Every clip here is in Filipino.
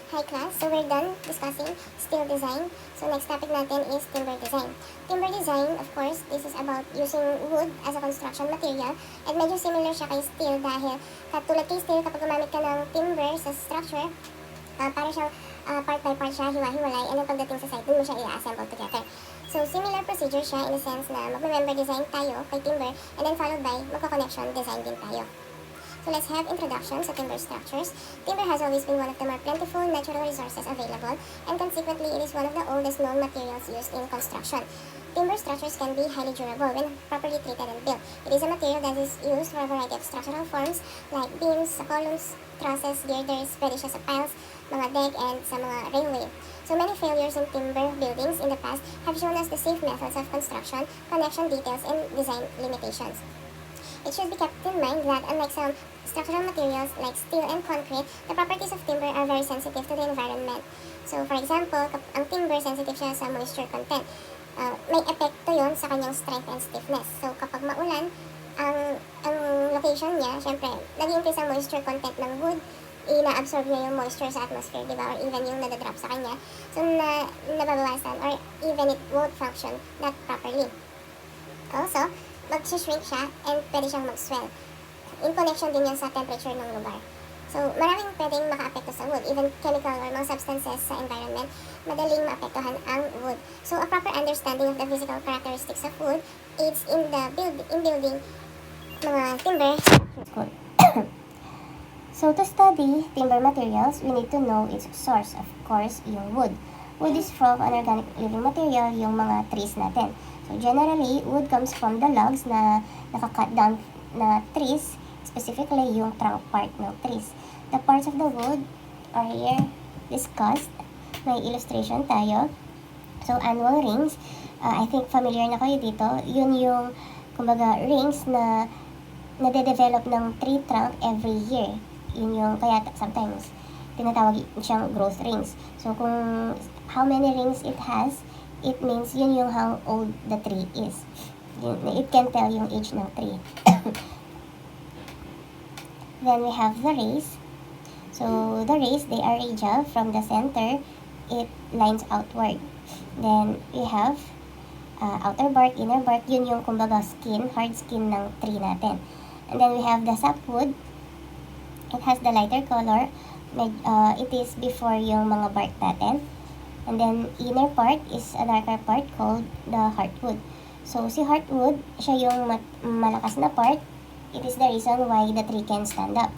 Hi class, so we're done discussing steel design. So next topic natin is timber design. Timber design, of course, this is about using wood as a construction material. And medyo similar siya kay steel dahil katulad kay steel kapag gumamit ka ng timber sa structure, para siyang part by part siya, hiwa-hiwalay, and then pagdating sa site, dun mo siya i-assemble together. So similar procedure siya in the sense na mag-member design tayo kay timber and then followed by magka-connection design din tayo. So let's have introduction to timber structures. Timber has always been one of the more plentiful natural resources available, and consequently it is one of the oldest known materials used in construction. Timber structures can be highly durable when properly treated and built. It is a material that is used for a variety of structural forms like beams, columns, trusses, girders, pwede siya sa piles, mga deck, and sa mga railway. So many failures in timber buildings in the past have shown us the safe methods of construction, connection details, and design limitations. It should be kept in mind that unlike some structural materials like steel and concrete, the properties of timber are very sensitive to the environment. So for example, ang timber sensitive siya sa moisture content. May epekto yon sa kanyang strength and stiffness. So kapag maulan, ang location niya, syempre, nag-increase ang moisture content ng wood, ina-absorb niya yung moisture sa atmosphere, di ba? Or even yung nadadrop sa kanya. So nababawasan or even it won't function that properly. Also, mag-shrink siya and pwede siyang mag-swell. In connection din yan sa temperature ng lugar. So, maraming pwedeng maka-apekto sa wood. Even chemical or mga substances sa environment, madaling maapektuhan ang wood. So, a proper understanding of the physical characteristics of wood aids in building mga timber structures. So, to study timber materials, we need to know its source. Of course, yung wood. Wood is from an organic living material, yung mga trees natin. So, generally, wood comes from the logs na nakakat down na trees, specifically yung trunk part ng trees. The parts of the wood are here discussed. May illustration tayo. So, annual rings. I think familiar na kayo dito. Yun yung, kumbaga, rings na nade-develop ng tree trunk every year. Yun yung, kaya sometimes, tinatawag siyang growth rings. So, kung how many rings it has, it means yun yung how old the tree is. It can tell yung age ng tree. Then we have the rays. So the rays, they are radial from the center. It lines outward. Then we have outer bark, inner bark. Yun yung kumbaga skin, hard skin ng tree natin. And then we have the sapwood. It has the lighter color. It is before yung mga bark natin. And then, inner part is a darker part called the heartwood. So, si heartwood, siya yung malakas na part. It is the reason why the tree can stand up.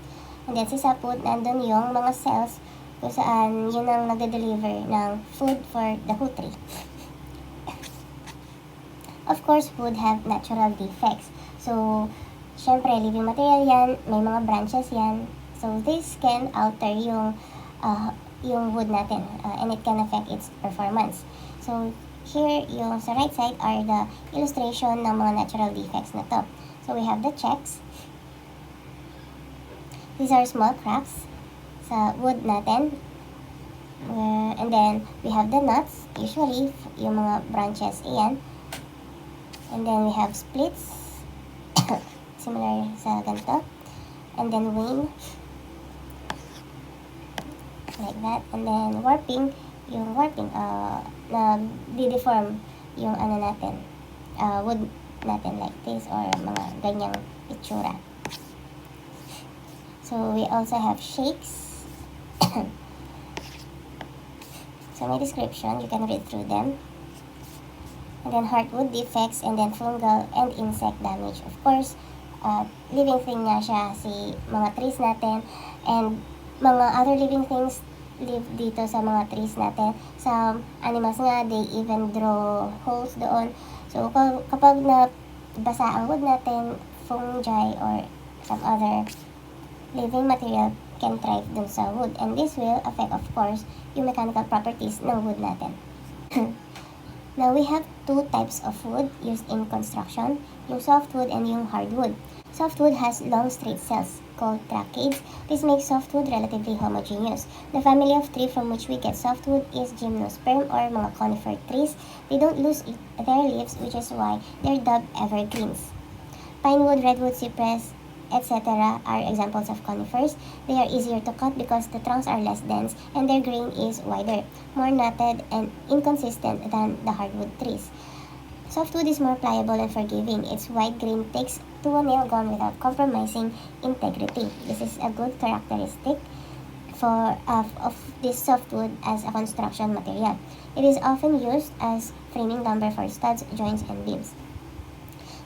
And then, si sapwood, nandun yung mga cells kung saan yun ang nagde-deliver ng food for the whole tree. Of course, wood have natural defects. So, syempre, living material yan, may mga branches yan. So, this can alter yung wood natin, and it can affect its performance. So, here, yung sa right side are the illustration ng mga natural defects na to. So, we have the checks. These are small cracks sa wood natin. And then, we have the nuts. Usually, yung mga branches, iyan. And then, we have splits. Similar sa ganito. And then, wane. Like that. And then warping, yung warping, na di-deform yung ano natin, wood natin like this or mga ganyang itsura. So we also have shakes. So may description, you can read through them. And then heartwood defects, and then fungal and insect damage. Of course, living thing nga siya, si mga trees natin, and mga other living things live dito sa mga trees natin. Some animals nga, they even draw holes doon. So, kapag nabasa ang wood natin, fungi or some other living material can thrive dun sa wood. And this will affect, of course, yung mechanical properties ng wood natin. Now, we have two types of wood used in construction, yung softwood and yung hardwood. Softwood has long straight cells called tracheids. This makes softwood relatively homogeneous. The family of tree from which we get softwood is gymnosperm or mga conifer trees. They don't lose their leaves, which is why they're dubbed evergreens. Pinewood, redwood, cypress, etc. are examples of conifers. They are easier to cut because the trunks are less dense and their grain is wider, more knotted, and inconsistent than the hardwood trees. Softwood is more pliable and forgiving. Its wide grain takes to a nail gun without compromising integrity. This is a good characteristic of this softwood as a construction material. It is often used as framing lumber for studs, joints, and beams.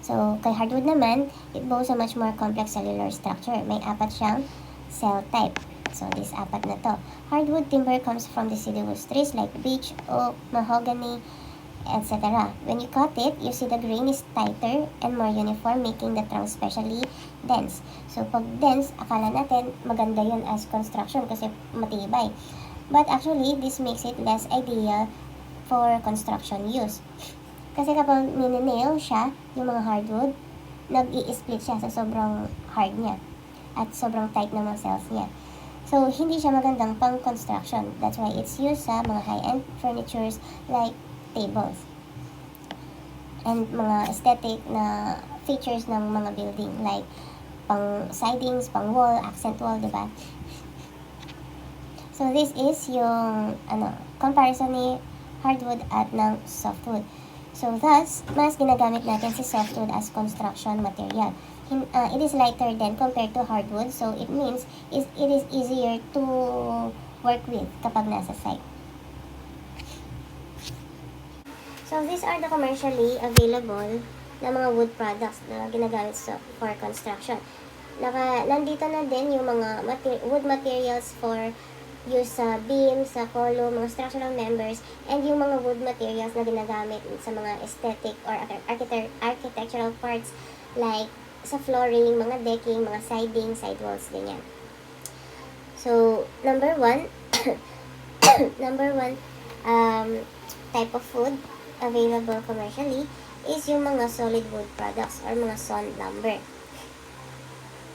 So, kay hardwood naman, it boasts a much more complex cellular structure. May apat siyang cell type. So, this apat na to. Hardwood timber comes from deciduous trees like beech, oak, mahogany, etc. When you cut it, you see the grain is tighter and more uniform, making the trunk especially dense. So, pag dense, akala natin maganda yun as construction kasi matibay. But actually, this makes it less ideal for construction use. Kasi kapag mininail siya, yung mga hardwood, nag-i-split siya sa sobrang hard niya at sobrang tight na mga cells niya. So, hindi siya magandang pang construction. That's why it's used sa mga high-end furnitures like tables and mga aesthetic na features ng mga building like pang sidings, pang wall, accent wall, diba? So this is yung comparison ni hardwood at ng softwood. So thus, mas ginagamit natin si softwood as construction material. It is lighter than compared to hardwood, so it means it is easier to work with kapag nasa site. So, these are the commercially available na mga wood products na ginagamit for construction. Nandito na din yung mga wood materials for use sa beams, sa column, mga structural members, and yung mga wood materials na ginagamit sa mga aesthetic or architectural parts like sa flooring, mga decking, mga siding, sidewalls, ganyan. So, number one type of wood available commercially is yung mga solid wood products or mga sawn lumber.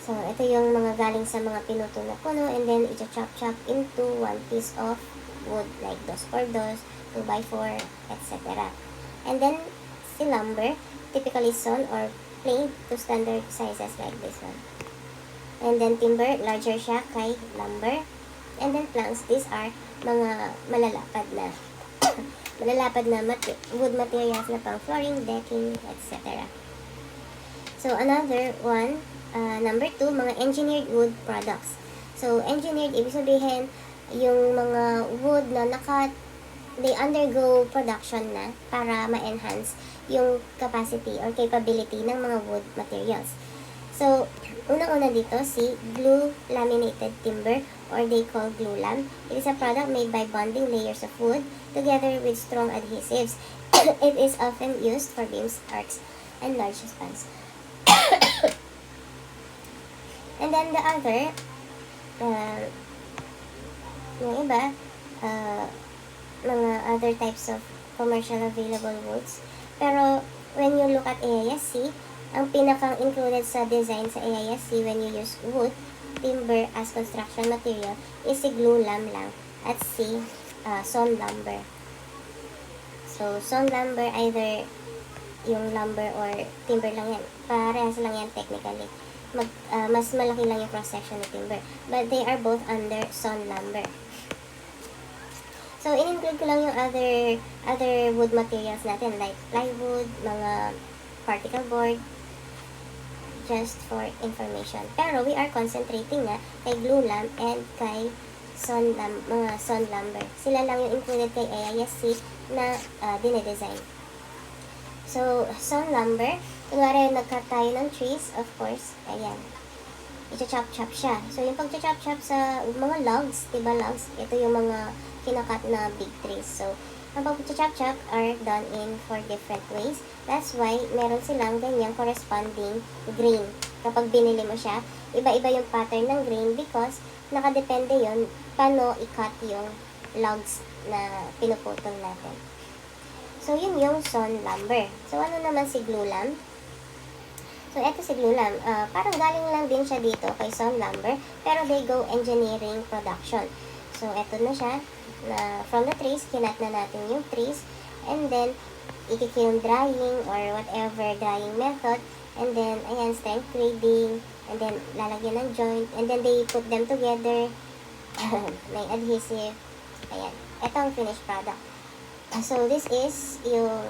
So, ito yung mga galing sa mga pinuto na puno and then i-chop into one piece of wood like 2x2, 2x4, etc. And then, si lumber, typically sawn or planed to standard sizes like this one. And then timber, larger siya kay lumber. And then planks, these are mga malalapad na wood materials na pang flooring, decking, etc. So, another one, number 2, mga engineered wood products. So, engineered, ibig sabihin, yung mga wood na they undergo production na para ma-enhance yung capacity or capability ng mga wood materials. So, unang-una dito, si glue laminated timber or they call glulam. It is a product made by bonding layers of wood together with strong adhesives. It is often used for beams, arcs, and large spans. And then the other, yung iba, mga other types of commercial available woods. Pero, when you look at AISC, ang pinakang included sa design sa AISC when you use wood, timber as construction material is si glulam lang at si sawn lumber. So, sawn lumber, either yung lumber or timber lang yan. Parehas lang yan technically. Mas malaki lang yung cross-section ng timber. But they are both under sawn lumber. So, in-include ko lang yung other wood materials natin like plywood, mga particle board, just for information. Pero we are concentrating na kay glulam and kay mga sawn lumber. Sila lang yung included kay AISC na dinedesign. So, sawn lumber, kunwari nagcut tayo ng trees, of course, ayan. I-chop-chop siya. So, yung pag-chop-chop sa mga logs, diba logs, ito yung mga kinakat na big trees. So, ang pag-chop-chop are done in 4 different ways. That's why, meron silang ganyang corresponding grain. Kapag binili mo siya, iba-iba yung pattern ng grain because nakadepende yon paano i-cut yung logs na pinuputol natin. So, yun yung sawn lumber. So, ano naman si glulam? So, eto si glulam. Parang galing lang din siya dito kay sawn lumber, pero they go engineering production. So, eto na siya. From the trees, kinat na natin yung trees, and then ikikiln drying or whatever drying method, and then ayan, strength grading, and then lalagyan ng joint, and then they put them together. May adhesive. Ayan. Ito ang finished product. So, this is yung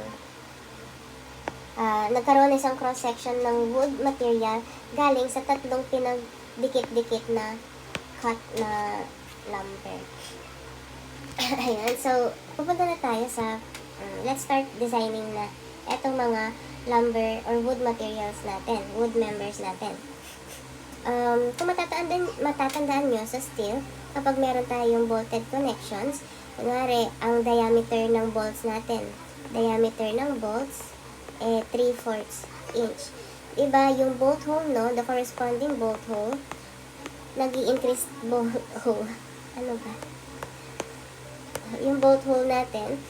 nagkaroon isang cross-section ng wood material galing sa tatlong pinagdikit-dikit na cut na lumber. Ayan. So, pupunta na tayo sa let's start designing na etong mga lumber or wood materials natin, wood members natin. Kung matatandaan nyo sa steel, kapag meron tayong bolted connections, kunwari, ang diameter ng bolts natin, diameter ng bolts, 3/4 inch. Diba, yung bolt hole, no, the corresponding bolt hole, nag-i-increase bolt hole. Ano ba? Yung bolt hole natin,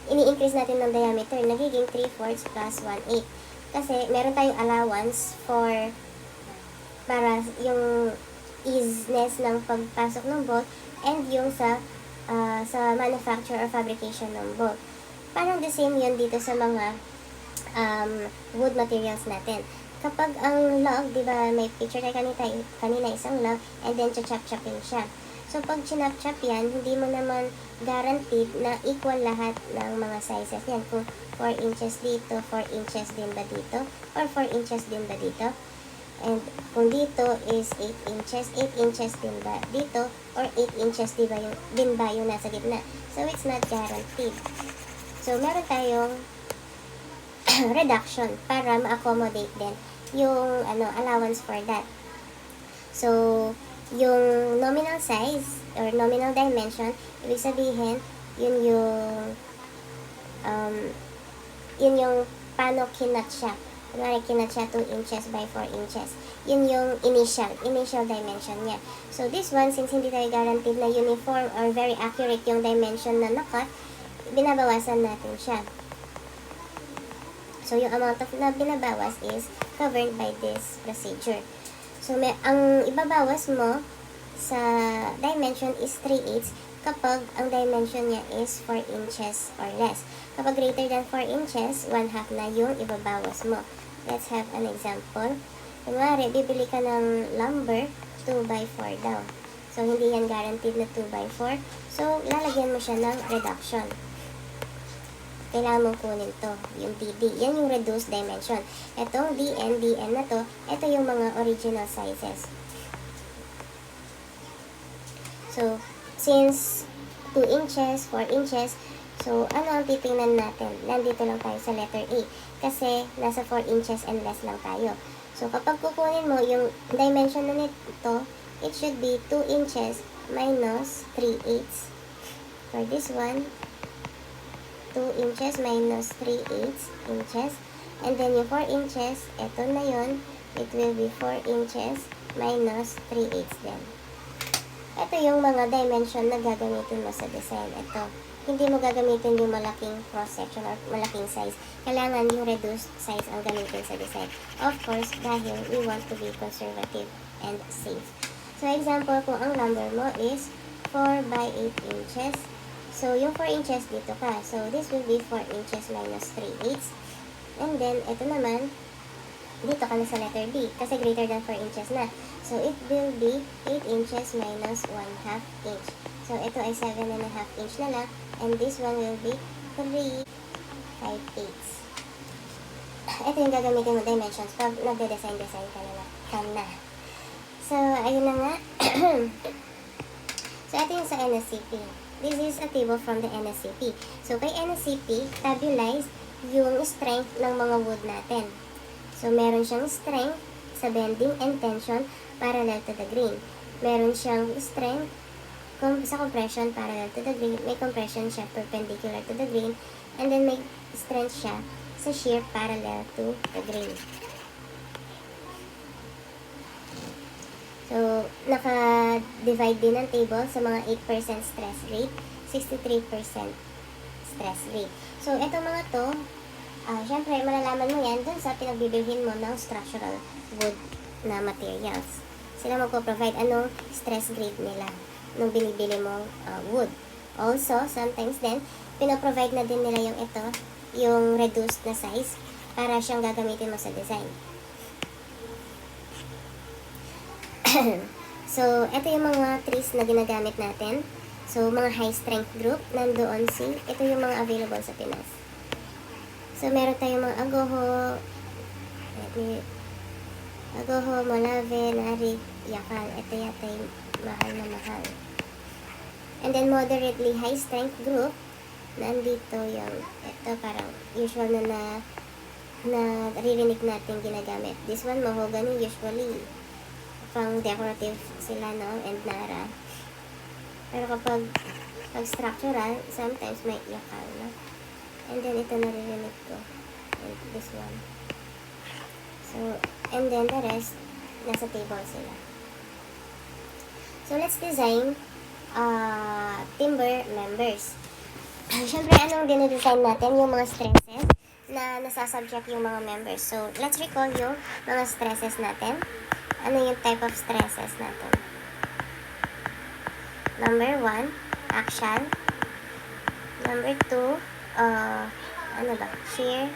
ini-increase natin ng diameter, nagiging 3/4 plus 1/8. Kasi, meron tayong allowance para yung easiness ng pagpasok ng bolt and yung sa manufacture or fabrication ng bolt. Parang the same yun dito sa mga wood materials natin. Kapag ang log, di ba, may picture tayo kanina isang log, and then chachap-chapin siya. So, pag chinap-chap yan, hindi mo naman guaranteed na equal lahat ng mga sizes yan. Kung 4 inches dito, 4 inches din ba dito, or 4 inches din ba dito. And kung dito is 8 inches, 8 inches din ba dito, or 8 inches din ba yung nasa gitna. So, it's not guaranteed. So, meron tayong reduction para ma-accommodate din yung allowance for that. So, yung nominal size or nominal dimension, ibig sabihin, yun yung paano kinat siya. Kunwari, kinat siya 2 inches by 4 inches. Yun yung initial dimension niya. So, this one, since hindi tayo guaranteed na uniform or very accurate yung dimension na nakat, binabawasan natin siya. So, yung amount of na binabawas is covered by this procedure. So, ang ibabawas mo sa dimension is 3/8 kapag ang dimension niya is 4 inches or less. Kapag greater than 4 inches, 1/2 na yung ibabawas mo. Let's have an example. Kunwari, bibili ka ng lumber, 2x4 daw. So, hindi yan guaranteed na 2x4. So, lalagyan mo siya ng reduction. Kailangan mong kunin to, yung DD. Yan yung reduced dimension. Itong DN na to, ito yung mga original sizes. So, since 2 inches, 4 inches, so, ano ang titingnan natin? Nandito lang tayo sa letter A. Kasi, nasa 4 inches and less lang tayo. So, kapag kukunin mo yung dimension na nito, it should be 2 inches minus 3/8. For this one, 2 inches minus 3/8 inches. And then, yung 4 inches, ito na yun. It will be 4 inches minus 3/8 din. Ito yung mga dimension na gagamitin mo sa design. Ito. Hindi mo gagamitin yung malaking cross-section or malaking size. Kailangan yung reduced size ang gamitin sa design. Of course, dahil we want to be conservative and safe. So, example, kung ang lumber mo is 4 by 8 inches. So, yung 4 inches dito ka. So, this will be 4 inches minus 3/8. And then, ito naman, dito ka na sa letter B. Kasi greater than 4 inches na. So, it will be 8 inches minus 1/2 inch. So, ito ay 7.5 inch na lang. And this one will be 3/5/8. Ito yung gagamitin mo dimensions pag nagde-design ka na. So, ayun na nga. So, ito yung sa NSCP. This is a table from the NSCP. So, kay NSCP, tabulized yung strength ng mga wood natin. So, meron siyang strength sa bending and tension parallel to the grain. Meron siyang strength sa compression parallel to the grain. May compression siya perpendicular to the grain. And then, may strength siya sa shear parallel to the grain. So, naka-divide din ang table sa mga 8% stress rate, 63% stress rate. So, etong mga to, syempre, malalaman mo yan dun sa pinagbibilhin mo ng structural wood na materials. Sila magpo-provide anong stress grade nila nung binibili mong wood. Also, sometimes din, pinaprovide na din nila yung ito, yung reduced na size, para siyang gagamitin mo sa design. So, ito yung mga trees na ginagamit natin. So, mga high strength group, nandoon si, ito yung mga available sa Pinas. So, meron tayong mga agoho, molave, narig, yakal. Ito yata yung mahal na mahal. And then, moderately high strength group, nandito yung, ito parang usual na naririnig natin ginagamit. This one, mahogany, usually pang decorative sila, no? And nara. Pero kapag structural, sometimes may yakal, no? And then, ito naririnig ko. And this one. So, and then the rest, nasa table sila. So, let's design timber members. Siyempre, anong dinidesign natin? Yung mga stresses na nasasubject yung mga members. So, let's recall yung mga stresses natin. Ano yung type of stresses natin? Number 1, axial. Number 2, ano ba? Shear.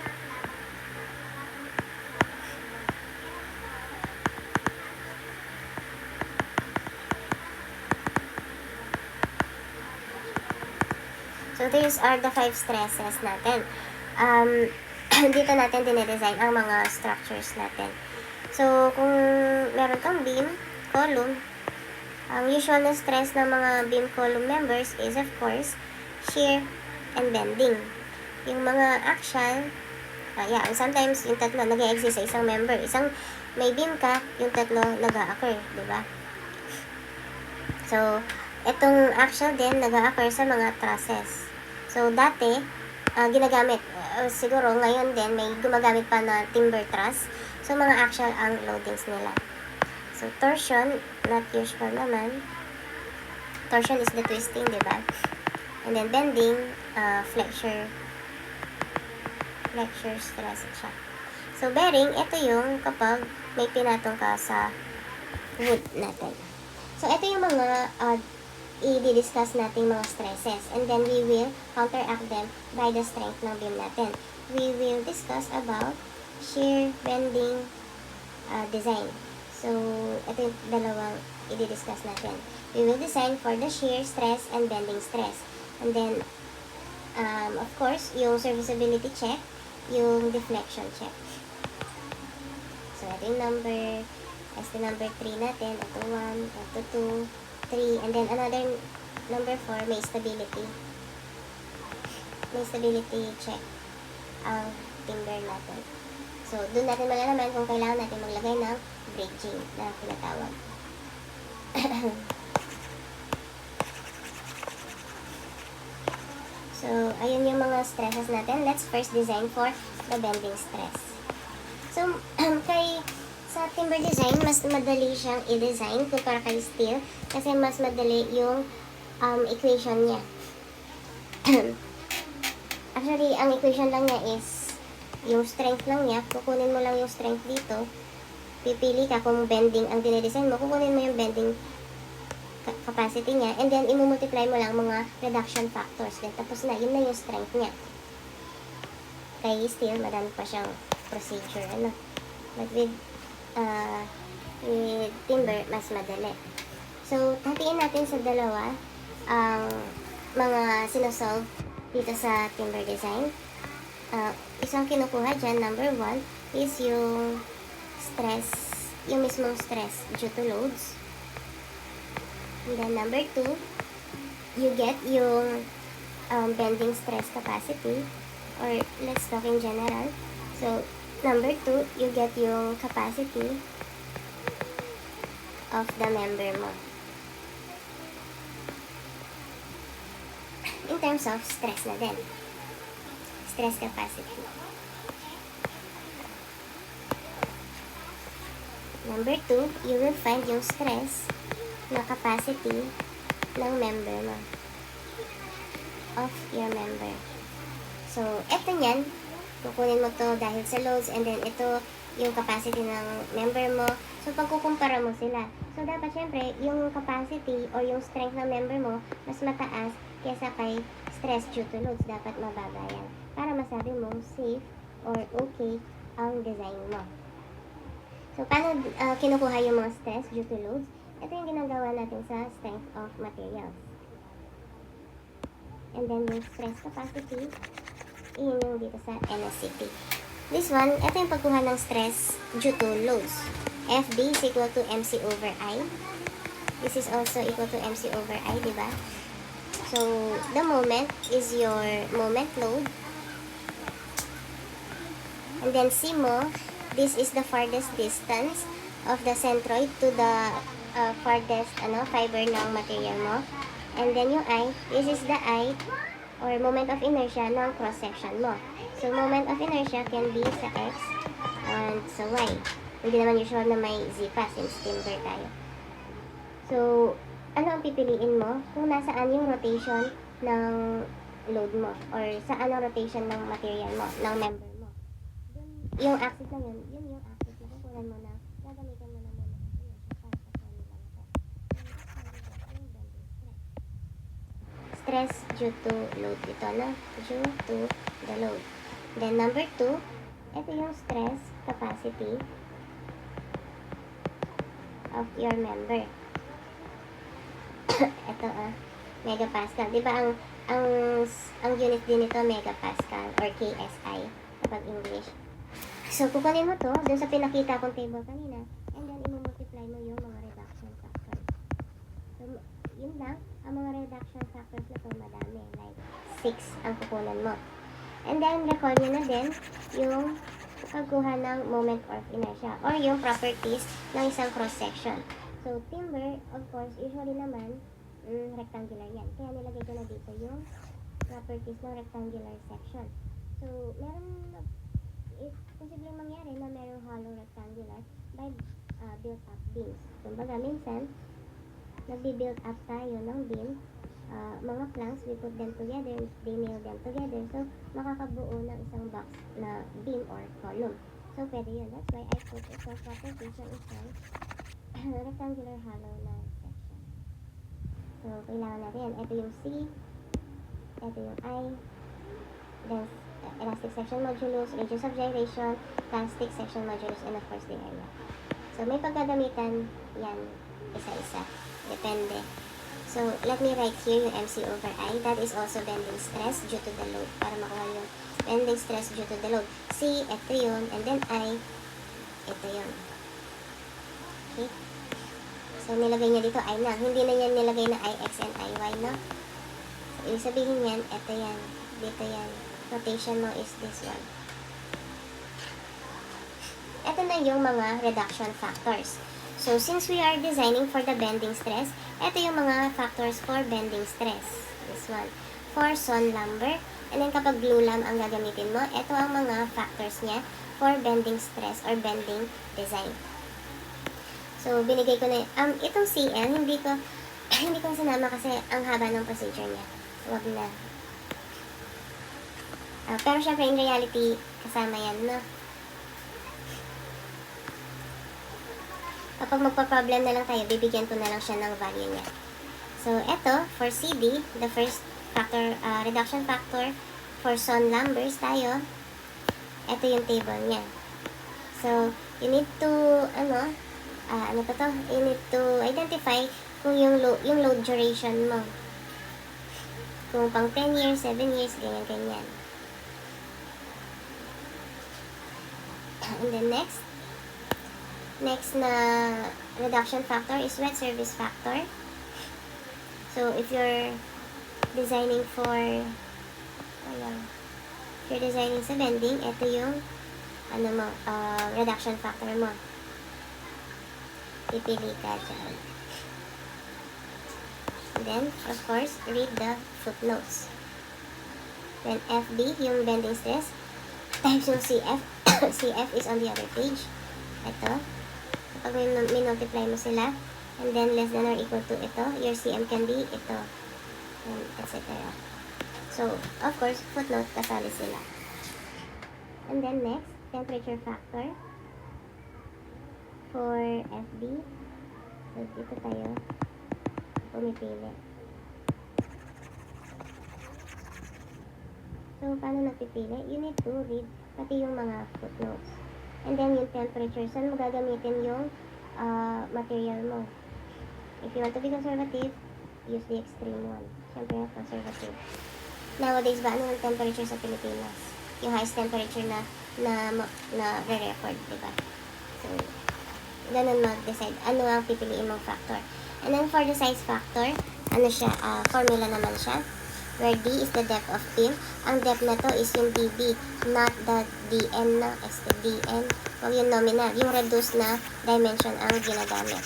So, these are the 5 stresses natin. Dito natin dinidesign ang mga structures natin. So, kung meron kang beam, column, ang usual na stress ng mga beam column members is, of course, shear and bending. Yung mga axial, sometimes yung tatlo nag-exist sa isang member. Isang may beam ka, yung tatlo nag-a-occur, di ba? So, itong axial din nag-a-occur sa mga trusses. So, dati, ginagamit, siguro ngayon din, may gumagamit pa na timber truss. So, mga axial ang loadings nila. So, torsion, not usual naman. Torsion is the twisting, di ba? And then, bending, flexure stress siya. So, bearing, ito yung kapag may pinatong ka sa wood natin. So, ito yung mga i-discuss natin mga stresses. And then, we will counteract them by the strength ng beam natin. We will discuss about shear, bending, design. So, ito yung dalawang i-discuss natin. We will design for the shear stress and bending stress. And then, of course, yung serviceability check, yung deflection check. So, ito yung number 3 natin. Ito 1, ito 2, 3, and then another number 4, may stability. May stability check ang timber natin. So, doon natin malalaman kung kailangan natin maglagay ng bridging na tinatawag. So, ayun yung mga stresses natin. Let's first design for the bending stress. So, sa timber design, mas madali siyang i-design kumpara kay steel kasi mas madali yung equation niya. Actually, ang equation lang niya is yung strength lang niya. Kukunin mo lang yung strength dito. Pipili ka kung bending ang dinidesign mo. Kukunin mo yung bending capacity niya. And then, imumultiply mo lang mga reduction factors. Then, tapos na. Yun na yung strength niya. Kay steel, madami pa siyang procedure. Ano? But with timber, mas madali. So, hatiin natin sa dalawa ang mga sinosolve dito sa timber design. Isang kinukuha dyan, number 1, is yung stress, yung mismong stress due to loads. And then number 2, you get yung bending stress capacity, or let's talk in general. So, number 2, you get yung capacity of the member mo. In terms of stress na din. Stress capacity. Number 2, you will find yung stress na capacity ng member mo. Of your member. So, eto nyan, kukunin mo to dahil sa loads, and then ito yung capacity ng member mo. So, pagkukumpara mo sila. So, dapat syempre, yung capacity or yung strength ng member mo, mas mataas kesa kay stress due to loads. Dapat mababa yan. Para masabi mo safe or okay ang design mo. So, paano kinukuha yung mga stress due to loads? Ito yung ginagawa natin sa strength of materials. And then yung stress capacity, yun yung dito sa NSCP. This one, ito yung pagkuha ng stress due to loads. FB is equal to MC over I. This is also equal to MC over I, di ba? So, the moment is your moment load. And then C mo, this is the farthest distance of the centroid to the farthest fiber ng material mo. And then yung I, this is the I or moment of inertia ng cross-section mo. So, moment of inertia can be sa X and sa Y. Hindi naman usual na may Z pa since timber tayo. So, ano ang pipiliin mo kung nasaan yung rotation ng load mo or saan ang rotation ng material mo, ng member mo. Dun, yung axis na yun yung axis na kukunan mo na gagamitan mo na moment of inertia para sa formula na to. Yung bending stress. Stress due to load ito na, due to the load. Then number 2, ito yung stress capacity of your member. Ito megapascal. Di ba ang unit din nito megapascal or KSI kapag English. So, kukunin mo to dun sa pinakita kong table kanina and then i-multiply mo yung mga reduction factors. So, yun lang. Ang mga reduction factors na to madami. Like, 6 ang kukunan mo. And then, recall nyo na din yung pagkuha ng moment of inertia or yung properties ng isang cross-section. So, timber, of course, usually naman, rectangular yan. Kaya nilagay ko na dito yung properties ng rectangular section. So, posibleng mangyari na merong hollow rectangular by built-up beams. Kumbaga, minsan, nagbi-build up tayo ng beam, mga planks, we put them together, they nail them together, so makakabuo ng isang box na beam or column. So, pwede yun. That's why I put ito properties ng isang rectangular hollow na section. So, kailangan natin. Ito yung C, ito yung I, then elastic section modulus, radius of gyration, plastic section modulus, and of course the area. So, may pagkagamitan yan isa-isa. Depende. So, let me write here yung MC over I. That is also bending stress due to the load. Para makuha yung bending stress due to the load. C, ito yun. And then I, ito yun. Okay? So, nilagay niya dito I na. Hindi na yan nilagay na IX and IY, no? So, ibig sabihin yan, ito yan. Dito yan. Rotation mo is this one. Ito na yung mga reduction factors. So, since we are designing for the bending stress, ito yung mga factors for bending stress. This one. For sawn lumber. And then, kapag glue lam ang gagamitin mo, ito ang mga factors niya for bending stress or bending design. So, binigay ko na itong CL, hindi ko sinama kasi ang haba ng procedure niya. Wag na. Pero syempre, in reality, kasama yan, no? Kapag magpa-problem na lang tayo, bibigyan ko na lang siya ng value niya. So, eto, for CD, the first factor, reduction factor for sawn lumbers tayo, eto yung table niya. So, you need to, you need to identify kung yung load duration mo. Kung pang 10 years, 7 years, ganyan-ganyan. And then next na reduction factor is wet service factor. So, if you're designing sa bending, ito yung reduction factor mo. Pipili ka dyan. And then, of course, read the footnotes. Then, FB, yung bending stress. Times yung CF. CF is on the other page. Ito. Kapag minultiply mo sila, and then less than or equal to ito, your CM can be ito, and etc. So, of course, footnote, kasali sila. And then next, temperature factor for FB. So, dito tayo pumipili. So, paano napipili? You need to read pati yung mga footnotes And then yung temperature, saan mo gagamitin yung material mo. If you want to be conservative, use the extreme one. Siyempre, conservative. Nowadays ba, ano ang temperature sa Pilipinas? Yung highest temperature na re-record, di ba? So, ganun mag-decide. Ano ang pipiliin mong factor. And then for the size factor, ano siya, formula naman siya. Where D is the depth of pin. Ang depth na to is yung DB, not the DN na, it's the DN. Huwag yung nominal, yung reduced na dimension ang ginagamit.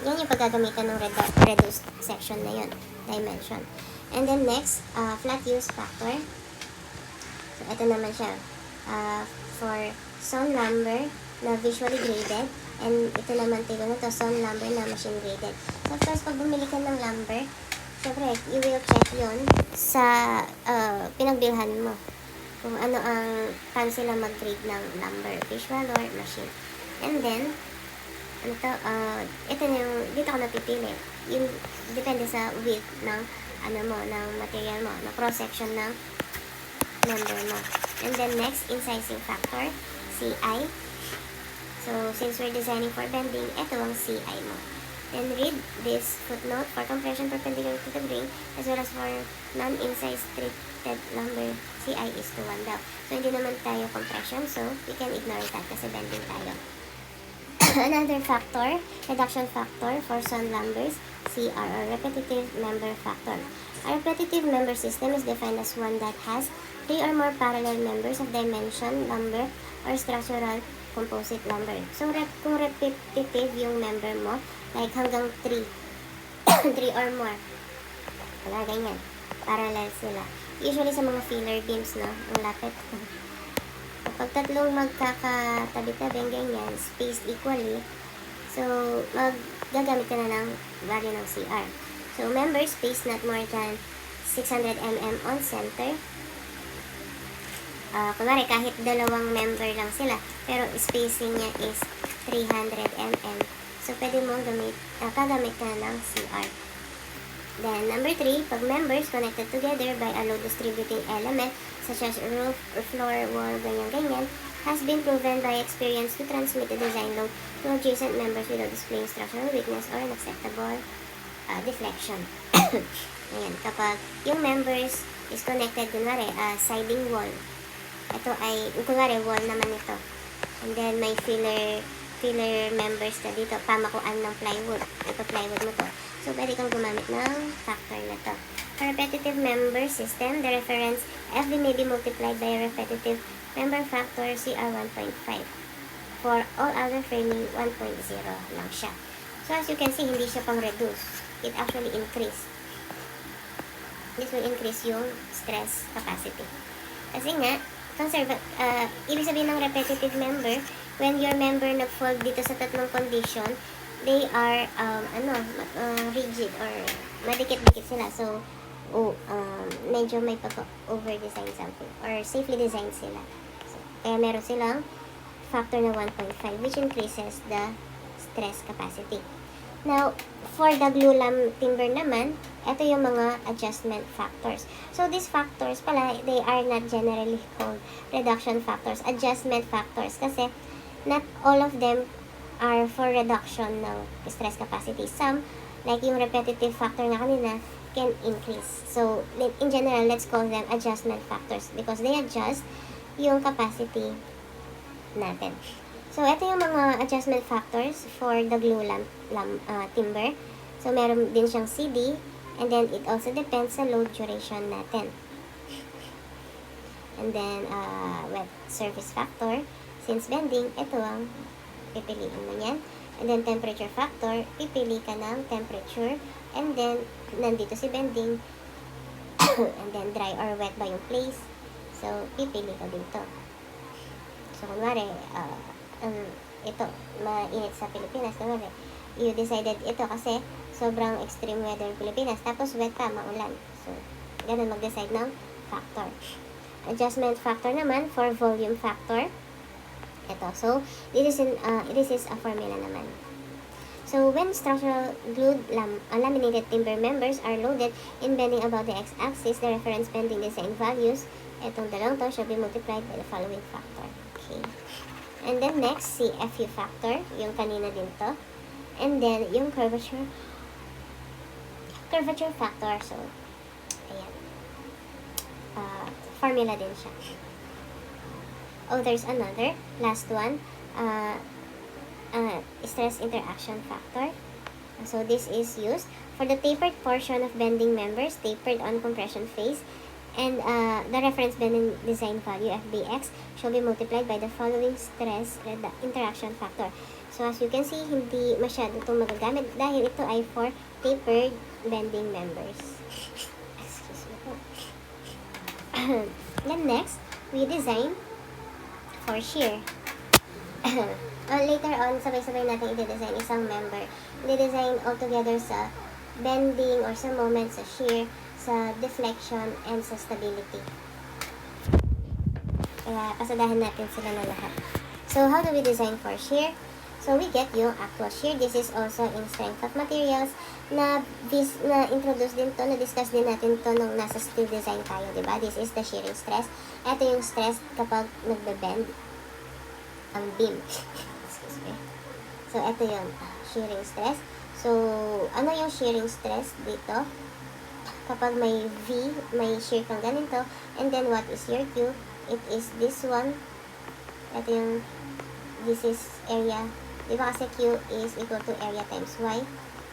Yan yung paggagamitan ng reduced section na yun, dimension. And then next, flat use factor. So, ito naman siya. For zone number na visually graded. And ito naman tayo na to, zone number na machine graded. So, first, pag bumili ka ng lumber, siyempre, you will check yun sa pinagbilhan mo. Kung ano ang paano sila mag-grade ng lumber, visual or machine. And then, ano to, ito na yung, dito ko napipili. Yung, depende sa width ng, ano mo, ng material mo, na cross-section ng member mo. And then next, incising factor, CI. So, since we're designing for bending, ito ang CI mo. Then read this footnote for compression perpendicular to the grain as well as for non-incised treated lumber, CI is to 1 daw. So, hindi naman tayo compression, so we can ignore that kasi bending tayo. Another factor, reduction factor for some lumbers, CR or repetitive member factor. A repetitive member system is defined as one that has 3 or more parallel members of dimension, lumber, or structural composite lumber. So, kung repetitive yung member mo, like hanggang 3, 3 or more, wala ganyan, parallel sila. Usually sa mga filler beams, no, ang lapit. Kapag tatlong magkakatabi-tabi, ganyan, spaced equally, so, gagamit ka na ng value ng CR. So, member space not more than 600 mm on center. Kunwari, kahit dalawang member lang sila, pero spacing niya is 300 mm. So, pwede mong kagamit ka na ng CR. Then, number 3, pag members connected together by a load distributing element, such as roof, or floor, wall, ganyan-ganyan, has been proven by experience to transmit the design load to adjacent members without displaying structural weakness or an acceptable deflection. Ayan, kapag yung members is connected, kunwari, siding wall. Ito ay, kunwari, wall naman ito. And then, may filler members ka dito, pamakuan ng plywood. Ito, plywood mo to. So, pwede kang gumamit ng factor na to. For repetitive member system, the reference FB may be multiplied by a repetitive member factor CR 1.5. For all other framing, 1.0 lang siya. So, as you can see, hindi siya pang reduce. It actually increase. This will increase yung stress capacity. Kasi nga, ibig sabihin ng repetitive member, when your member nag-fold dito sa tatlong condition, they are, rigid or madikit-dikit sila. So, medyo may pag-over-design something or safely designed sila. So, kaya meron silang factor na 1.5 which increases the stress capacity. Now, for the glulam timber naman, ito yung mga adjustment factors. So, these factors pala, they are not generally called reduction factors, adjustment factors kasi not all of them are for reduction ng stress capacity. Some, like yung repetitive factor na kanina, can increase. So, in general, let's call them adjustment factors because they adjust yung capacity natin. So, ito yung mga adjustment factors for the glue timber. So, meron din siyang CD and then it also depends sa load duration natin. And then, wet surface factor. Since bending, ito ang pipiliin mo yan. And then, temperature factor, pipili ka ng temperature. And then, nandito si bending. And then, dry or wet ba yung place. So, pipili ka dito. So, kunwari, ito, mainit sa Pilipinas. Kunwari, you decided ito kasi sobrang extreme weather ng Pilipinas. Tapos, wet pa, maulan. So, ganun mag-decide ng factor. Adjustment factor naman for volume factor. Ito. So, this is a formula naman. So, when structural glued laminated timber members are loaded in bending about the x-axis, the reference bending design values, itong dalawang to, should be multiplied by the following factor. Okay. And then next, si FU factor, yung kanina din to. And then, yung curvature factor. So, ayan. Formula din siya. Oh, there's another. Last one. Stress interaction factor. So, this is used for the tapered portion of bending members, tapered on compression phase, and the reference bending design value, FBX, shall be multiplied by the following stress interaction factor. So, as you can see, hindi masyado itong magagamit dahil ito ay for tapered bending members. Excuse me po. Then next, we design for shear. Later on, sabay-sabay natin i-design isang member. I-design altogether sa bending or sa moment, sa shear, sa deflection, and sa stability. Kaya pasadahan natin sila na lahat. So, how do we design for shear? So, we get yung actual shear. This is also in strength of materials na introduce din to, na-discuss din natin to nung nasa steel design tayo, diba? This is the shearing stress. Ito yung stress kapag nagbe-bend ang beam. Excuse me. So, ito yung shearing stress. So, ano yung shearing stress dito? Kapag may V, may shear kang ganito, and then what is your Q? It is this one. Ito yung, this is area. Diba kasi Q is equal to area times Y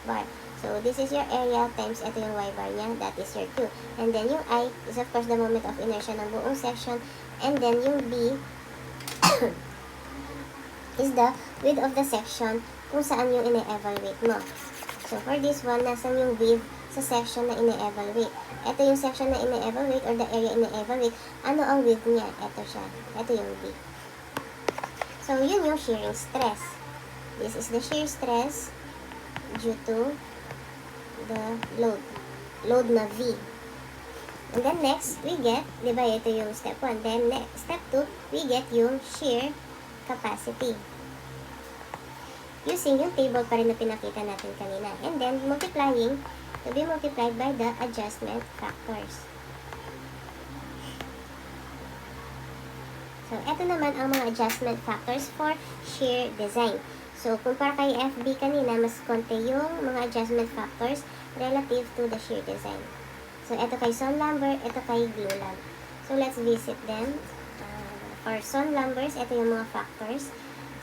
bar. So, this is your area times ito yung Y bar niya. That is your Q. And then yung I is of course the moment of inertia ng buong section. And then yung B is the width of the section kung saan yung ine-evaluate mo. So, for this one, nasan yung width sa section na ine-evaluate. Ito yung section na ine-evaluate or the area ine-evaluate. Ano ang width niya? Ito siya. Ito yung B. So, yun yung shearing stress. This is the shear stress due to the load. Load na V. And then next, we get, di ba, ito yung step 1. Then next, step 2, we get yung shear capacity. Using yung table pa rin na pinakita natin kanina. And then, multiplying, to be multiplied by the adjustment factors. So, ito naman ang mga adjustment factors for shear design. So, kumpara kay FB kanina, mas konti yung mga adjustment factors relative to the shear design. So, ito kay Son-Lambert, ito kay Glue-Lamb. So, let's visit them. For Son-Lambers, ito yung mga factors.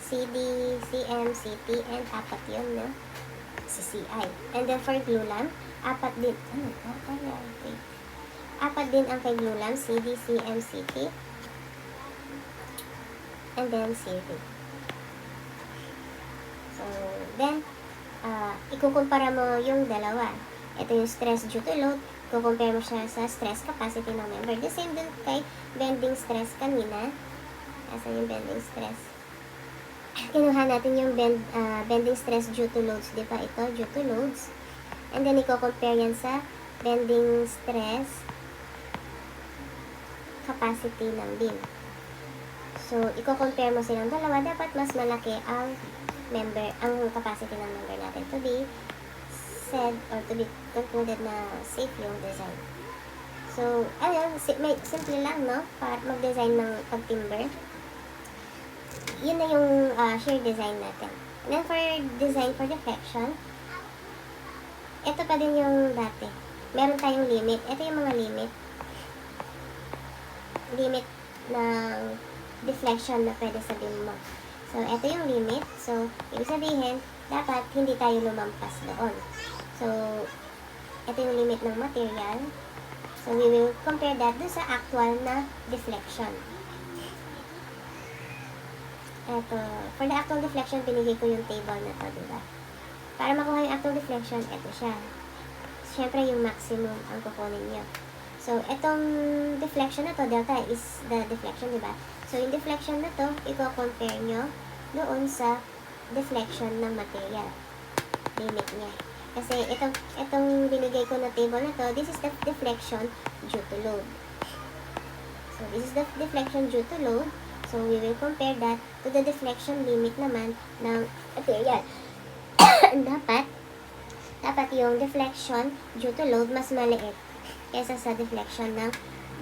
CD, CM, CT, and apat yun, no? CCI. And then for Glue-Lamb, apat din. Apat din ang kay Glue-Lamb, CD, CM, CT, and then CV. So, then, ikukumpara mo yung dalawa. Ito yung stress due to load. Kukumpare mo siya sa stress capacity ng member. The same din kay bending stress kanina. Asa yung bending stress? Kinuha natin yung bending stress due to loads. Di ba? Ito, due to loads. And then, iko-compare yan sa bending stress capacity ng beam. So, iko-compare mo silang dalawa. Dapat mas malaki ang capacity ng member natin to be said or to be concluded na safe yung design. So, ayun, simple lang, no? Para mag-design ng pag-timber. Yun na yung shear design natin. And then for design for deflection, ito pa din yung dati. Meron tayong limit. Ito yung mga limit. Limit ng deflection na pwede sabihin mo. So, ito yung limit. So, ibig sabihin, dapat hindi tayo lumampas doon. So, ito yung limit ng material. So, we will compare that dun sa actual na deflection. Ito, for the actual deflection, pinigay ko yung table na to, diba? Para makuha yung actual deflection, ito siya. Siyempre, yung maximum ang kukunin nyo. So, itong deflection na to, delta is the deflection, diba? So, yung deflection na to, i-compare nyo doon sa deflection ng material. Limit niya. Kasi itong binigay ko na table na to, this is the deflection due to load. So, this is the deflection due to load. So, we will compare that to the deflection limit naman ng material. dapat yung deflection due to load mas maliit kaysa sa deflection ng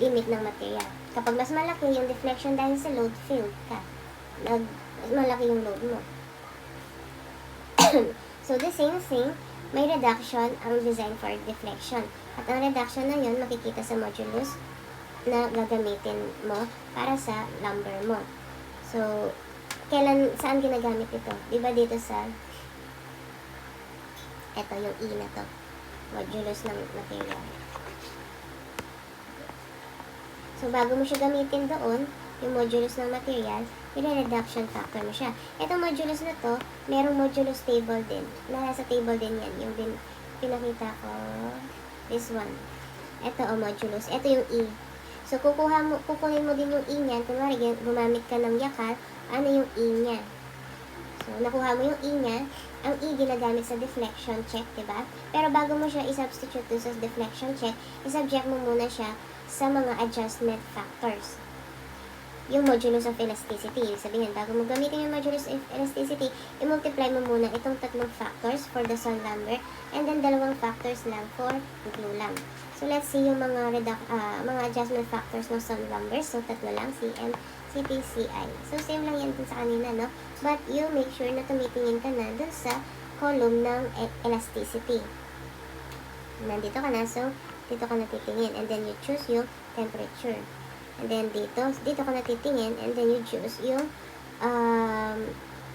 limit ng material. Kapag mas malaki yung deflection dahil sa load, failed ka. malaki yung load mo. So, the same thing, may reduction ang design for deflection. At ang reduction na yun, makikita sa modulus na gagamitin mo para sa lumbar mo. So, saan ginagamit ito? Diba dito sa, eto yung E na to, modulus ng material. So, bago mo siya gamitin doon, yung modulus ng material, reduction factor mo siya. Itong modulus na to, merong modulus table din. Nasa table din yan. Yung pinakita ko, this one. Ito o modulus. Ito yung E. So, kukunin mo din yung E niyan. Kunwari, gumamit ka ng yakal, ano yung E niya? So, nakuha mo yung E niya. Ang E ginagamit sa deflection check, diba? Pero bago mo siya i-substitute sa deflection check, i-subject mo muna siya sa mga adjustment factors. Yung modulus of elasticity. Ibig sabihin, bago mo gamitin yung modulus of elasticity, i-multiply mo muna itong tatlong factors for the sun lumbar and then dalawang factors lang for glue lump. So, let's see yung mga adjustment factors ng sun lumbar. So, tatlo lang, CM, CP, CI. So, same lang yan dun sa kanina, no? But, you make sure na tumitingin ka na dun sa column ng elasticity. Nandito ka na, so, dito ka na titingin. And then, you choose yung temperature. And then, dito ka na titingin. And then, you choose yung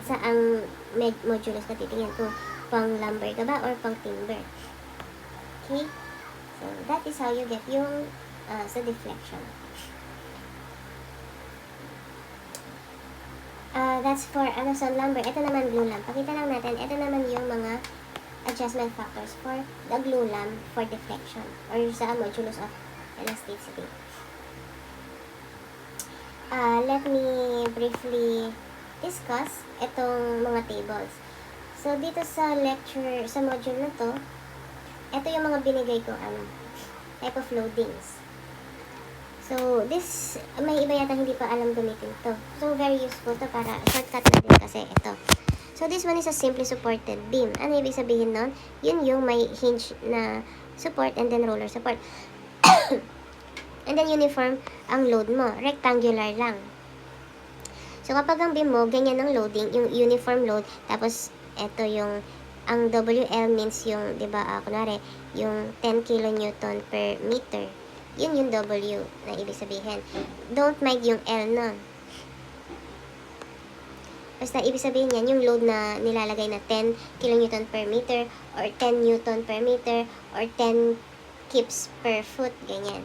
saang modulus na titingin. Kung pang lumbar ka ba or pang timber. Okay? So, that is how you get yung sa deflection. That's for sun lumbar. Ito naman glue lump. Pakita lang natin. Ito naman yung mga adjustment factors for the glue lump for deflection or sa modulus of elasticity. Let me briefly discuss itong mga tables. So, dito sa lecture, sa module na to, ito yung mga binigay ko, type of loadings. So, this, may iba yata hindi pa alam gamitin to. So, very useful to para shortcut na din kasi ito. So, this one is a simply supported beam. Ano ibig sabihin nun? Yun yung may hinge na support and then roller support. And then uniform ang load mo. Rectangular lang. So, kapag ang beam mo, ganyan ang loading, yung uniform load, tapos, ito yung, ang WL means yung, di ba, kunwari, yung 10 kilonewton per meter. Yun yung W na ibig sabihin. Don't mind yung L, no? Basta, ibig sabihin yan, yung load na nilalagay na 10 kilonewton per meter, or 10 newton per meter, or 10 kips per foot, ganyan.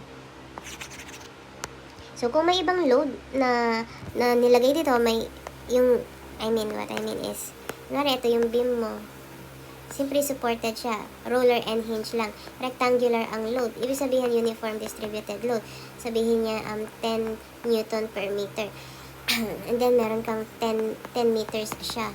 So, kung may ibang load na nilagay dito, may yung, what I mean is, kunwari, ito yung beam mo. Simply supported siya. Roller and hinge lang. Rectangular ang load. Ibig sabihin, uniform distributed load. Sabihin niya, 10 newton per meter. And then, meron kang 10 meters siya.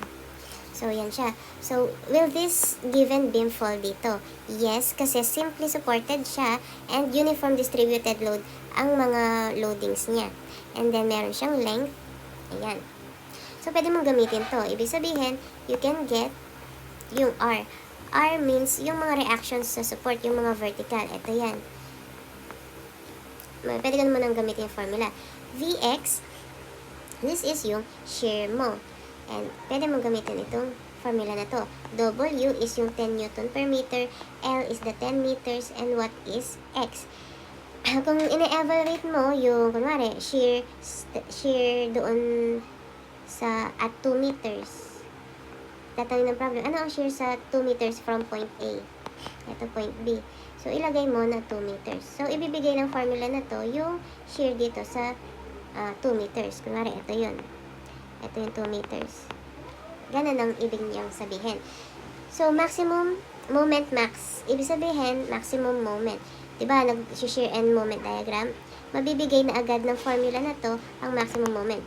So, yan siya. So, will this given beam fall dito? Yes, kasi simply supported siya and uniform distributed load ang mga loadings niya. And then, meron siyang length. Ayan. So, pwede mong gamitin to. Ibig sabihin, you can get yung R. R means yung mga reactions sa support, yung mga vertical. Ito yan. Pwede ka naman ang gamitin yung formula. Vx, this is yung shear mo. And pwede mong gamitin itong formula na to. W is yung 10 newton per meter, L is the 10 meters, and what is X? Kung ina-evaluate mo yung, kunwari, shear doon sa at 2 meters. Tatanong ng problem, ano ang shear sa 2 meters from point A? Ito point B. So, ilagay mo na 2 meters. So, ibibigay ng formula na to yung shear dito sa 2 meters. Kunwari, ito yun. Ito yung 2 meters. Ganun ang ibig niyang sabihin. So, maximum moment max. Ibig sabihin, maximum moment. Diba, nag-shear and moment diagram. Mabibigay na agad ng formula na to ang maximum moment.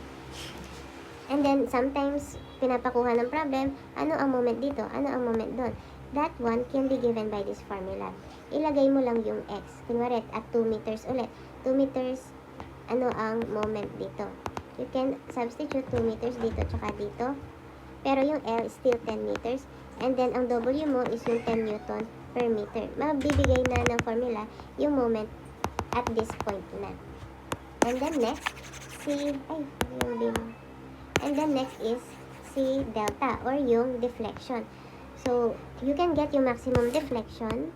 And then, sometimes, pinapakuha ng problem, ano ang moment dito? Ano ang moment doon? That one can be given by this formula. Ilagay mo lang yung x. Kunwari, at 2 meters ulit. 2 meters, ano ang moment dito? You can substitute 2 meters dito tsaka dito. Pero yung L is still 10 meters. And then, ang W mo is yung 10 newton per meter. Mabibigay na ng formula yung moment at this point na. And then next, yung beam. And then next is si delta or yung deflection. So, you can get yung maximum deflection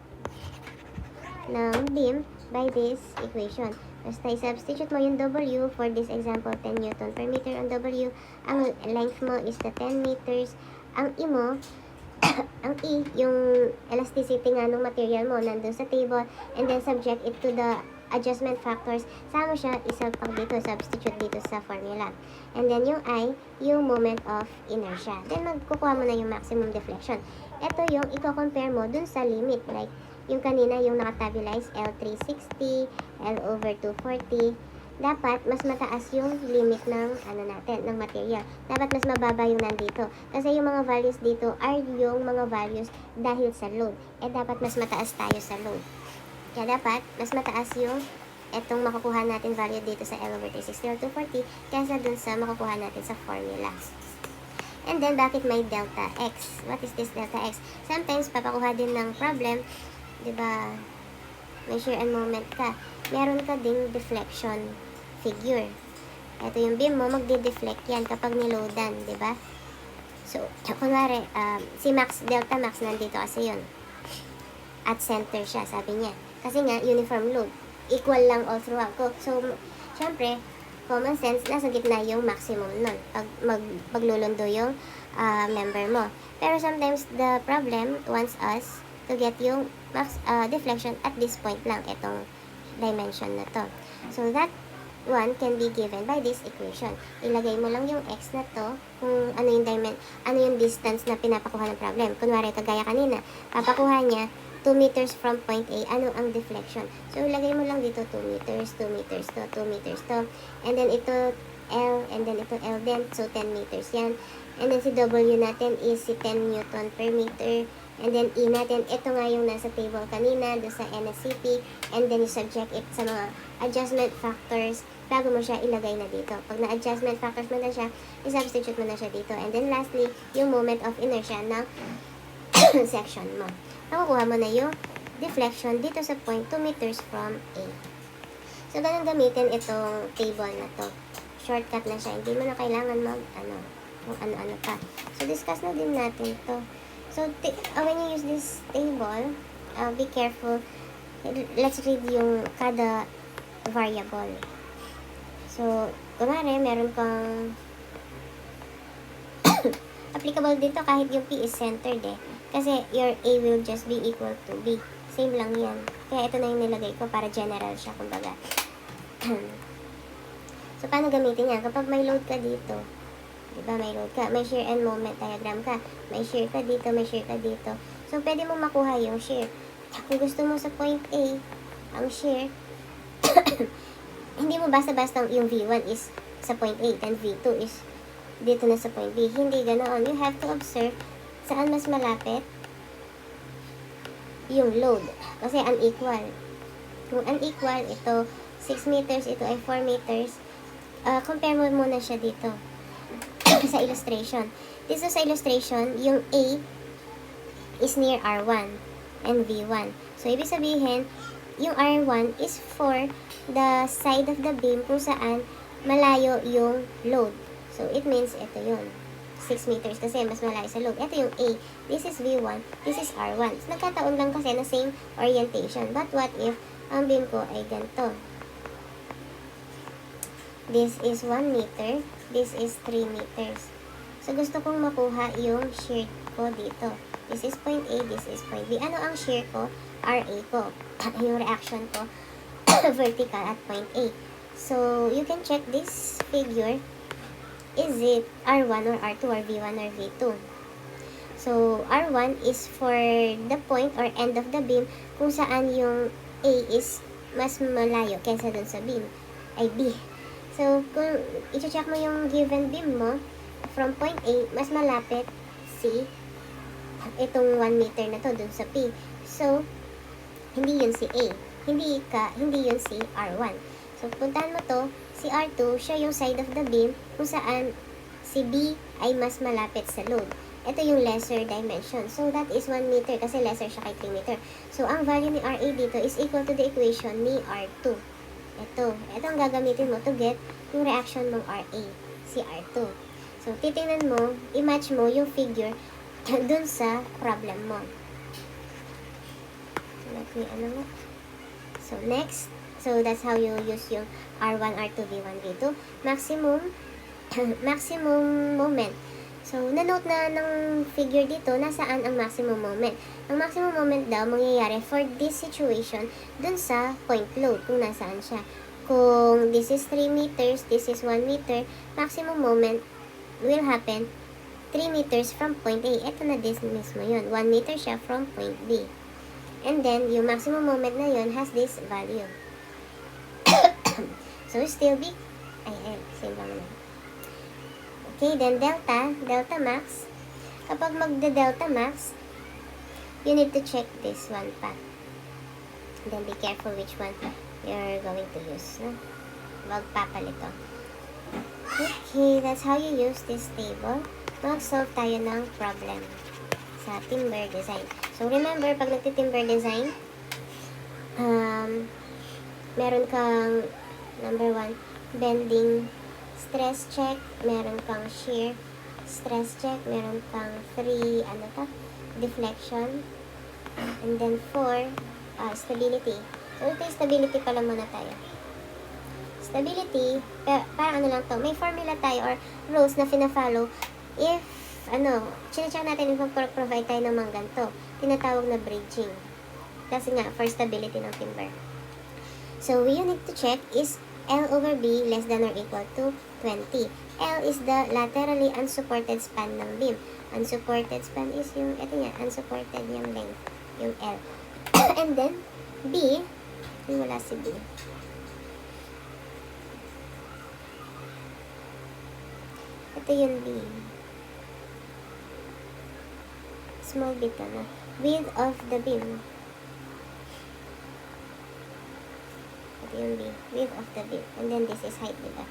ng beam by this equation. Basta i-substitute mo yung W for this example, 10 Newton per meter on W. Ang length mo is the 10 meters. Ang E mo, ang E, yung elasticity nga ng material mo, nandun sa table, and then subject it to the adjustment factors. Sama siya, isapag dito, substitute dito sa formula. And then yung I, yung moment of inertia. Then magkukuha mo na yung maximum deflection. Ito yung i-compare mo dun sa limit. Like, yung kanina, yung nakastabilize, L360, L over 240. Dapat, mas mataas yung limit ng, ng material. Dapat mas mababa yung nandito. Kasi yung mga values dito are yung mga values dahil sa load. Dapat mas mataas tayo sa load. Kaya dapat, mas mataas yung etong makukuha natin value dito sa L over 360 or 240 kaysa dun sa makukuha natin sa formula. And then, bakit may delta X? What is this delta X? Sometimes, papakuha din ng problem, diba, may shear and moment ka. Meron ka ding deflection figure. Ito yung beam mo, magde-deflect yan kapag niloadan, diba? So, kunwari, si Max, delta Max, nandito kasi yun. At center siya, sabi niya. Kasi nga, uniform load. Equal lang all throughout. So, syempre, common sense, nasa gitna yung maximum nun. Pag paglulundo yung member mo. Pero sometimes, the problem wants us to get yung max deflection at this point lang, itong dimension na to. So, that one can be given by this equation. Ilagay mo lang yung x na to, kung ano yung distance na pinapakuha ng problem. Kunwari, kagaya kanina, papakuha niya 2 meters from point A, ano ang deflection. So, ilagay mo lang dito 2 meters, 2 meters to, 2 meters to. And then, ito L, and then ito L din. So, 10 meters yan. And then, si W natin is si 10 Newton per meter. And then, E natin, ito nga yung nasa table kanina, do sa NSCP. And then, subject it sa mga adjustment factors bago mo siya ilagay na dito. Pag na-adjustment factors mo na siya, i-substitute mo na siya dito. And then, lastly, yung moment of inertia ng section mo. Nakukuha mo na yung deflection dito sa point 2 meters from A. So, ganun gamitin itong table na to. Shortcut na siya. Hindi mo na kailangan kung ano-ano pa. So, discuss na din natin to. So, when you use this table, be careful. Let's read yung kada variable. So, kunwari, meron kang applicable dito kahit yung P is centered Kasi your A will just be equal to B. Same lang yan. Kaya ito na yung nilagay ko para general siya, kumbaga. So, paano gamitin yan? Kapag may load ka dito, diba may load ka, may shear and moment diagram ka, may shear ka dito, may shear ka dito. So, pwede mo makuha yung shear. Kung gusto mo sa point A, ang shear, hindi mo basta-basta yung V1 is sa point A, then V2 is dito na sa point B. Hindi ganoon. You have to observe saan mas malapit yung load. Kasi unequal. Kung unequal, ito 6 meters, ito ay 4 meters. Compare mo muna siya dito sa illustration. Dito sa illustration, yung A is near R1 and V1. So, ibig sabihin, yung R1 is for the side of the beam kung saan malayo yung load. So, it means ito yun. 6 meters kasi mas malayo sa load. Ito yung A. This is V1. This is R1. So, nagkataon lang kasi na same orientation. But what if ang beam ko ay ganito? This is 1 meter. This is 3 meters. So, gusto kong makuha yung shear ko dito. This is point A. This is point B. Ano ang shear ko? RA ko. Yung reaction ko vertical at point A. So, you can check this figure. Is it R1 or R2 or V1 or V2? So, R1 is for the point or end of the beam kung saan yung A is mas malayo kaysa dun sa beam, ay B. So, kung i-check mo yung given beam mo, from point A, mas malapit si itong 1 meter na to dun sa P. So, hindi yun si A. Hindi yun si R1. So, puntahan mo to, si R2, siya yung side of the beam kung saan si B ay mas malapit sa load. Ito yung lesser dimension. So, that is 1 meter kasi lesser siya kay 3 meter. So, ang value ni RA dito is equal to the equation ni R2. Ito ang gagamitin mo to get yung reaction ng RA, si R2. So, So, titingnan mo, i-match mo yung figure dun sa problem mo. So, let me, So, next. So, that's how you use yung R1, R2, V1, V2. Maximum moment. So, na-note na ng figure dito, nasaan ang maximum moment. Ang maximum moment daw, mangyayari for this situation, dun sa point load, kung nasaan siya. Kung this is 3 meters, this is 1 meter, maximum moment will happen 3 meters from point A. Ito na this mismo yun. 1 meter siya from point B. And then, yung maximum moment na yun has this value. So, still be, same lang naman. Okay, then delta max. Kapag magda-delta max, you need to check this one pa. Then, be careful which one you're going to use. No? Wag papalito. Okay, that's how you use this table. Mag-solve tayo ng problem sa timber design. So, remember, pag nagti-timber design, meron kang, number 1, bending stress check, meron kang shear stress check, meron kang 3, deflection, and then 4, stability. So, ito yung stability pala muna tayo. Stability, parang lang to, may formula tayo or rules na fina-follow if, chinecheck natin if mag-provide tayo ng mga ganito. Tinatawag na bridging. Kasi nga, for stability ng timber. So, we need to check is L over B less than or equal to 20. L is the laterally unsupported span ng beam. Unsupported span is yung, ito nga, unsupported yung length, yung L. And then, B, wala si B. Ito yung B. Small bit na. Width of the beam. Ito yung B. Width of the beam. And then this is height, diba?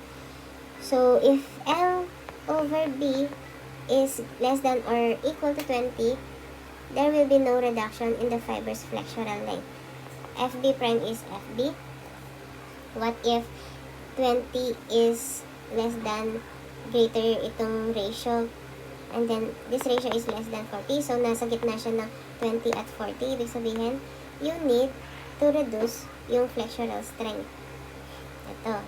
So, if L over B is less than or equal to 20, there will be no reduction in the fiber's flexural length. FB prime is FB. What if 20 is less than greater itong ratio? And then, this ratio is less than 40. So, nasa gitna siya ng 20 at 40. Ibig sabihin, you need to reduce yung flexural strength. Ito.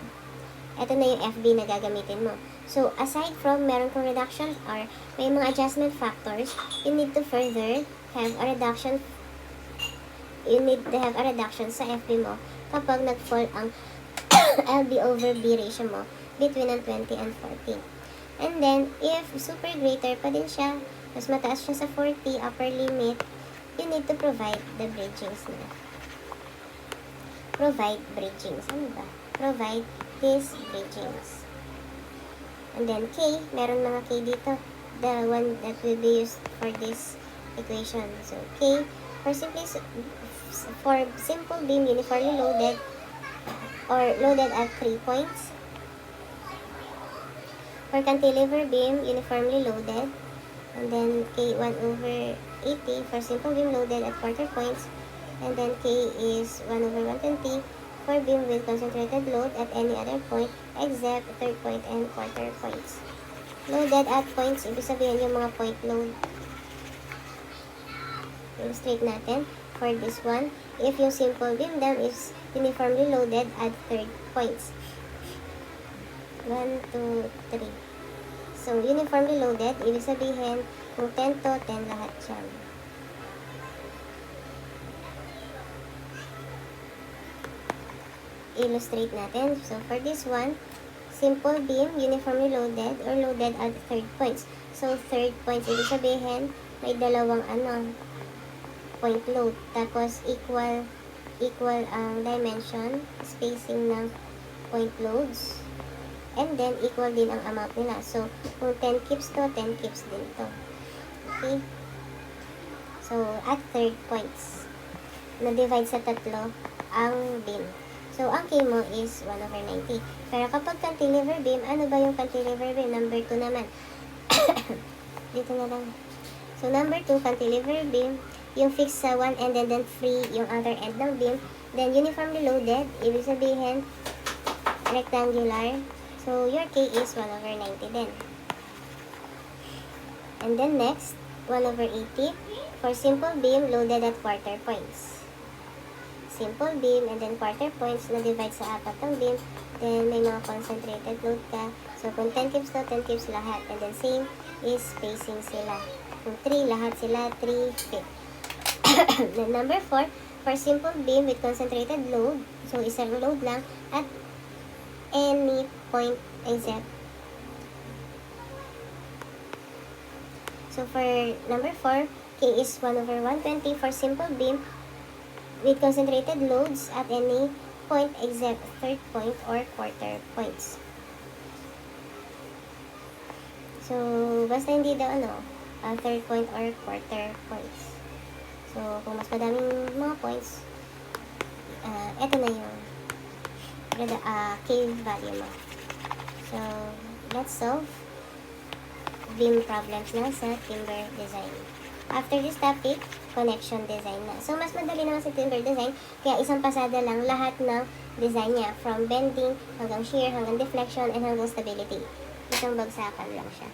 Ito na yung FB na gagamitin mo. So, aside from meron kong reduction or may mga adjustment factors, you need to further have a reduction. You need to have a reduction sa FB mo kapag nag-fall ang LB over B ratio mo between ang 20 and 40. And then, if super greater pa din siya, mas mataas siya sa 40 upper limit, you need to provide the bridgings na. Provide bridgings. Ano ba? Provide these bridgings. And then, K, meron mga K dito. The one that will be used for this equation. So, K, for simple beam uniformly loaded or loaded at 3 points. For cantilever beam, uniformly loaded. And then, K 1 over 80 for simple beam loaded at quarter points. And then, K is 1 over 120 for beam with concentrated load at any other point except third point and quarter points. Loaded at points, ibig sabihin yung mga point load. Illustrate natin for this one. If yung simple beam dam is uniformly loaded at third points. 1, 2, 3. So, uniformly loaded, ibig sabihin, kung 10 to, 10 lahat yan. Illustrate natin. So, for this one, simple beam, uniformly loaded, or loaded at third points. So, third points, ibig sabihin, may dalawang point load. Tapos, equal ang dimension, spacing ng point loads. And then, equal din ang amount nila. So, kung 10 kips to, 10 kips din to. Okay? So, at third points, na-divide sa tatlo ang beam. So, ang K mo is 1 over 90. Pero kapag cantilever beam, ano ba yung cantilever beam? Number 2 naman. Dito na lang. So, number 2, cantilever beam, yung fix sa one end and then free yung other end ng beam. Then, uniformly loaded, ibig sabihin, rectangular. So, your K is 1 over 90 din. And then next, 1/80 for simple beam loaded at quarter points. Simple beam and then quarter points na divide sa apat ng beam. Then may mga concentrated load ka. So kung 10 cubes to, 10 cubes lahat. And then same is spacing sila. Kung 3, lahat sila 3 feet. Then number 4, for simple beam with concentrated load. So isang load lang at any point except. So for number 4, K is 1/120 for simple beam with concentrated loads at any point except third point or quarter points. So, basta hindi daw third point or quarter points. So, kung mas madaming mga points, eto na yung K value mo. So, let's solve beam problems na sa timber design. After this topic, connection design na. So, mas madali naman sa timber design, kaya isang pasada lang lahat ng design niya, from bending, hanggang shear, hanggang deflection, and hanggang stability. Isang bagsakan lang siya.